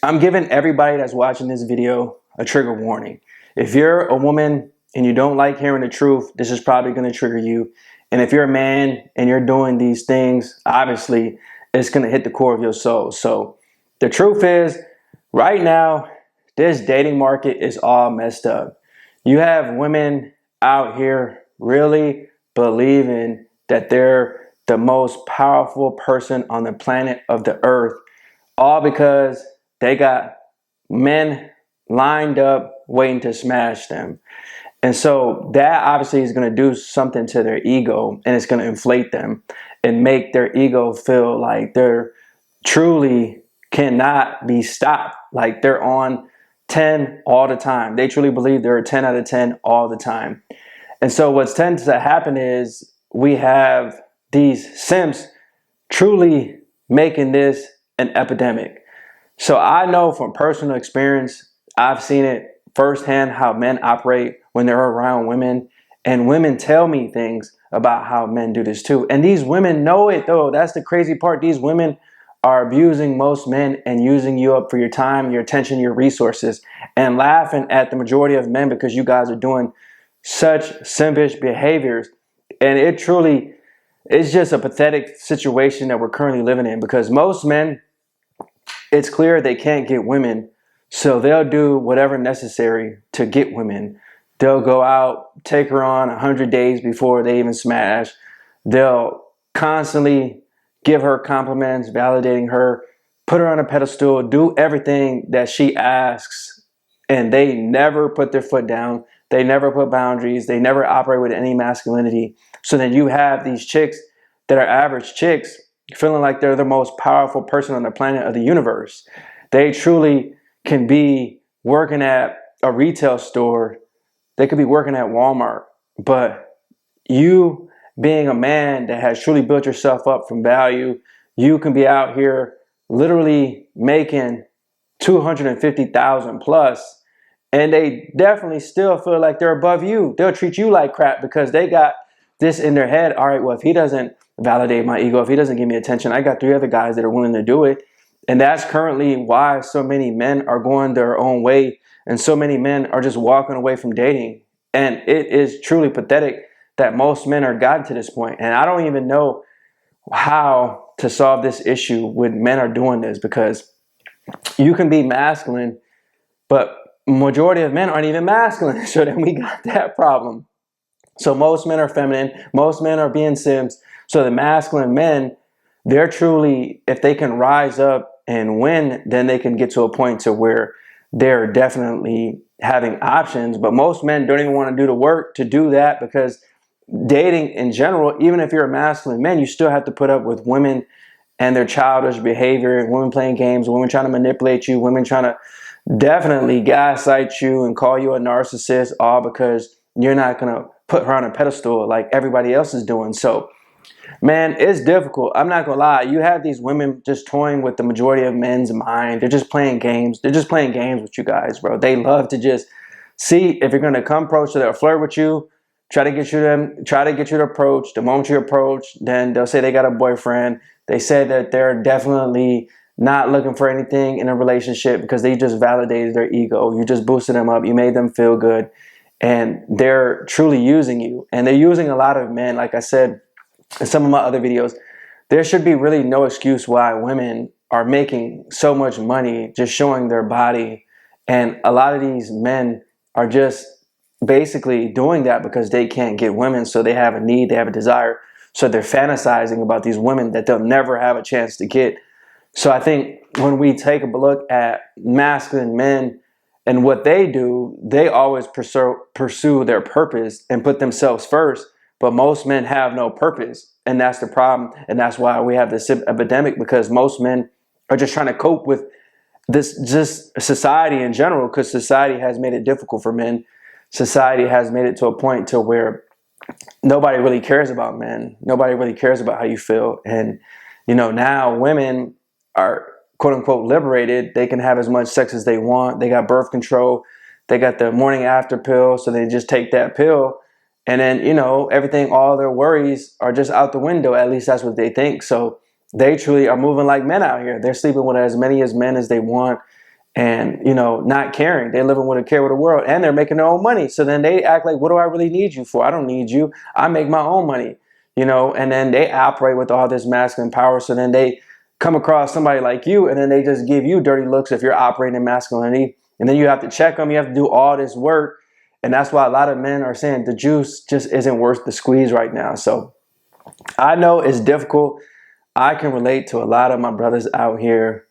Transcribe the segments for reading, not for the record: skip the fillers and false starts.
I'm giving everybody that's watching this video a trigger warning. If you're a woman and you don't like hearing the truth, this is probably going to trigger you. And if you're a man and you're doing these things, obviously it's going to hit the core of your soul. So the truth is, right now, this dating market is all messed up. You have women out here really believing that they're the most powerful person on the planet of the earth, all because they got men lined up waiting to smash them. And so that obviously is going to do something to their ego, and it's going to inflate them and make their ego feel like they're truly cannot be stopped. Like they're on 10 all the time. They truly believe they're a 10 out of 10 all the time. And so what tends to happen is we have these simps truly making this an epidemic. So I know from personal experience, I've seen it firsthand how men operate when they're around women, and women tell me things about how men do this too. And these women know it though. That's the crazy part. These women are abusing most men and using you up for your time, your attention, your resources, and laughing at the majority of men because you guys are doing such simpish behaviors. And it truly is just a pathetic situation that we're currently living in, because most men, it's clear they can't get women, so they'll do whatever necessary to get women. They'll go out, take her on 100 days before they even smash. They'll constantly give her compliments, validating her, put her on a pedestal, do everything that she asks, and they never put their foot down. They never put boundaries. They never operate with any masculinity. So then you have these chicks that are average chicks feeling like they're the most powerful person on the planet of the universe. They truly can be working at a retail store. They could be working at Walmart. But you being a man that has truly built yourself up from value, you can be out here literally making 250,000 plus, and they definitely still feel like they're above you. They'll treat you like crap because they got this in their head. All right, well, if he doesn't validate my ego, if he doesn't give me attention, I got 3 other guys that are willing to do it. And that's currently why so many men are going their own way, and so many men are just walking away from dating. And it is truly pathetic that most men are gotten to this point. And I don't even know how to solve this issue when men are doing this, because you can be masculine, but majority of men aren't even masculine. So then we got that problem. So most men are feminine, most men are being simps. So the masculine men, they're truly, if they can rise up and win, then they can get to a point to where they're definitely having options. But most men don't even want to do the work to do that, because dating in general, even if you're a masculine man, you still have to put up with women and their childish behavior, and women playing games, women trying to manipulate you, women trying to definitely gaslight you and call you a narcissist, all because you're not going to put her on a pedestal like everybody else is doing. So man, it's difficult. I'm not gonna lie. You have these women just toying with the majority of men's mind. They're just playing games. They're just playing games with you guys, bro. They love to just see if you're gonna come approach, so they'll flirt with you, try to get you to approach. The moment you approach, then they'll say they got a boyfriend. They say that they're definitely not looking for anything in a relationship because they just validated their ego. You just boosted them up. You made them feel good. And they're truly using you. And they're using a lot of men, like I said in some of my other videos. There should be really no excuse why women are making so much money just showing their body. And a lot of these men are just basically doing that because they can't get women. So they have a need, they have a desire. So they're fantasizing about these women that they'll never have a chance to get. So I think when we take a look at masculine men and what they do, they always pursue their purpose and put themselves first. But most men have no purpose, and that's the problem. And that's why we have this epidemic, because most men are just trying to cope with this, just society in general, because society has made it difficult for men. Society has made it to a point to where nobody really cares about men. Nobody really cares about how you feel. And, you know, now women are quote unquote liberated. They can have as much sex as they want. They got birth control. They got the morning after pill. So they just take that pill. And then, you know, everything, all their worries are just out the window. At least that's what they think. So they truly are moving like men out here. They're sleeping with as many as men as they want. and, you know, not caring. They're living with a care with the world, and they're making their own money. So then they act like, what do I really need you for? I don't need you. I make my own money, you know, and then they operate with all this masculine power. So then they come across somebody like you, and then they just give you dirty looks if you're operating in masculinity. And then you have to check them. You have to do all this work. And that's why a lot of men are saying the juice just isn't worth the squeeze right now. So I know it's difficult. I can relate to a lot of my brothers out here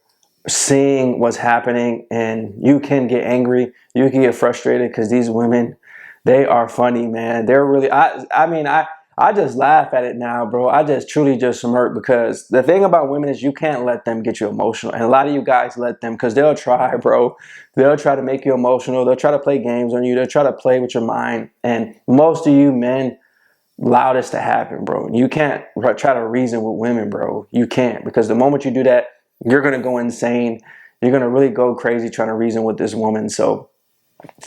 seeing what's happening, and you can get angry, you can get frustrated, because these women, they are funny, man. They're really, I just laugh at it now, bro. I just truly just smirk, because the thing about women is you can't let them get you emotional, and a lot of you guys let them, because they'll try, bro. They'll try to make you emotional. They'll try to play games on you. They'll try to play with your mind, and most of you men, allow this to happen, bro. You can't try to reason with women, bro. You can't, because the moment you do that, you're going to go insane. You're going to really go crazy trying to reason with this woman. So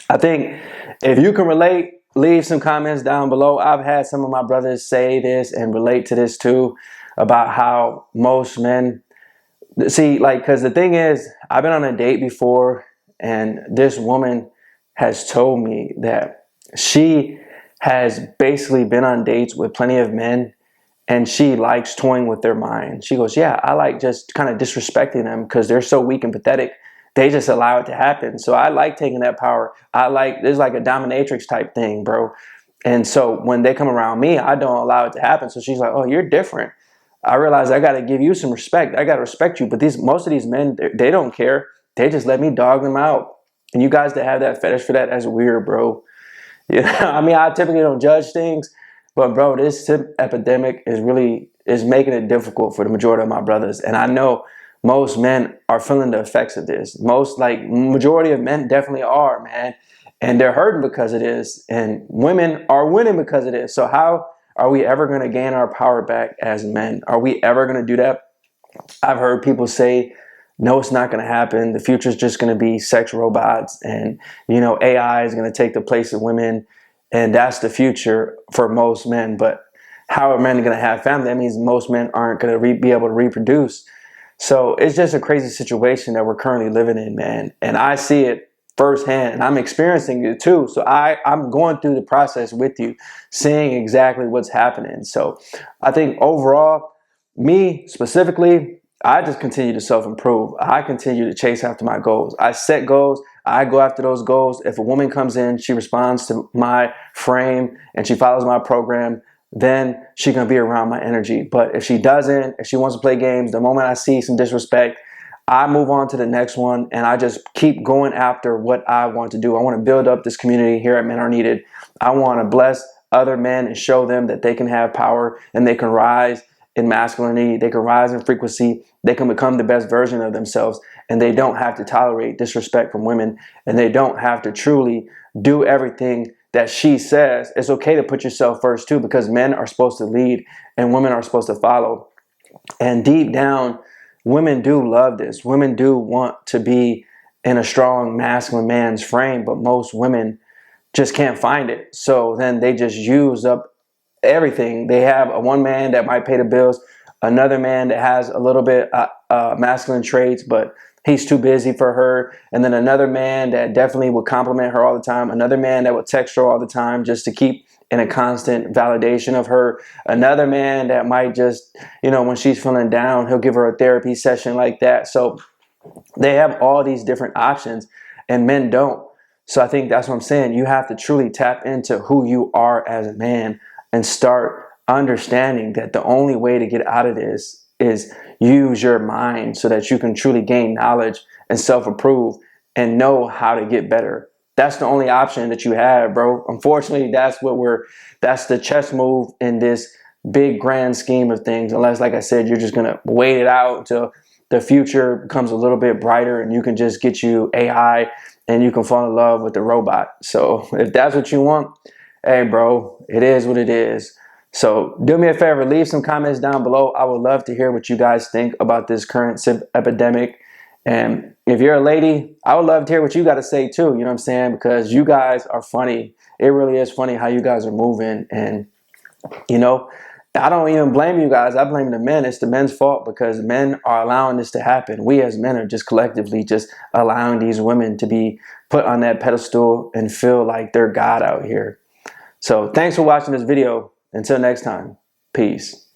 I think if you can relate, leave some comments down below. I've had some of my brothers say this and relate to this too, about how most men see, like, because the thing is, I've been on a date before, and this woman has told me that she has basically been on dates with plenty of men, and she likes toying with their mind. She goes, yeah, I like just kind of disrespecting them because they're so weak and pathetic. They just allow it to happen. So I like taking that power. There's like a dominatrix type thing, bro. And so when they come around me, I don't allow it to happen. So she's like, oh, you're different. I realize I got to give you some respect. I got to respect you. But most of these men, they don't care. They just let me dog them out. And you guys that have that fetish for that, that's weird, bro. You know, I mean, I typically don't judge things, but bro, this simp epidemic is making it difficult for the majority of my brothers. And I know most men are feeling the effects of this. Majority of men definitely are, man. And they're hurting because of this. And women are winning because of this. So how are we ever going to gain our power back as men? Are we ever going to do that? I've heard people say, no, it's not going to happen. The future is just going to be sex robots, and, you know, AI is going to take the place of women. And that's the future for most men. But how are men going to have family? That means most men aren't going to be able to reproduce. So it's just a crazy situation that we're currently living in, man. And I see it firsthand, and I'm experiencing it too. So I'm going through the process with you, seeing exactly what's happening. So I think overall, me specifically, I just continue to self-improve. I continue to chase after my goals. I set goals. I go after those goals. If a woman comes in, she responds to my frame and she follows my program, then she's going to be around my energy. But if she doesn't, if she wants to play games, the moment I see some disrespect, I move on to the next one, and I just keep going after what I want to do. I want to build up this community here at Men Are Needed. I want to bless other men and show them that they can have power and they can rise in masculinity, they can rise in frequency, they can become the best version of themselves, and they don't have to tolerate disrespect from women, and they don't have to truly do everything that she says. It's okay to put yourself first too, because men are supposed to lead and women are supposed to follow. And deep down, women do love this. Women do want to be in a strong masculine man's frame, but most women just can't find it. So then they just use up everything. They have a one man that might pay the bills, another man that has a little bit masculine traits, but he's too busy for her, and then another man that definitely would compliment her all the time, another man that would text her all the time just to keep in a constant validation of her, another man that might just, you know, when she's feeling down, he'll give her a therapy session like that. So they have all these different options, and men don't. So I think that's what I'm saying. You have to truly tap into who you are as a man and start understanding that the only way to get out of this is use your mind so that you can truly gain knowledge and self-improve and know how to get better. That's the only option that you have, bro. Unfortunately, that's the chess move in this big grand scheme of things. Unless, like I said, you're just going to wait it out until the future becomes a little bit brighter and you can just get you AI and you can fall in love with the robot. So if that's what you want, hey, bro, it is what it is. So do me a favor, leave some comments down below. I would love to hear what you guys think about this current simp epidemic. And if you're a lady, I would love to hear what you got to say too. You know what I'm saying? Because you guys are funny. It really is funny how you guys are moving. And, you know, I don't even blame you guys. I blame the men. It's the men's fault because men are allowing this to happen. We as men are just collectively just allowing these women to be put on that pedestal and feel like they're God out here. So thanks for watching this video. Until next time, peace.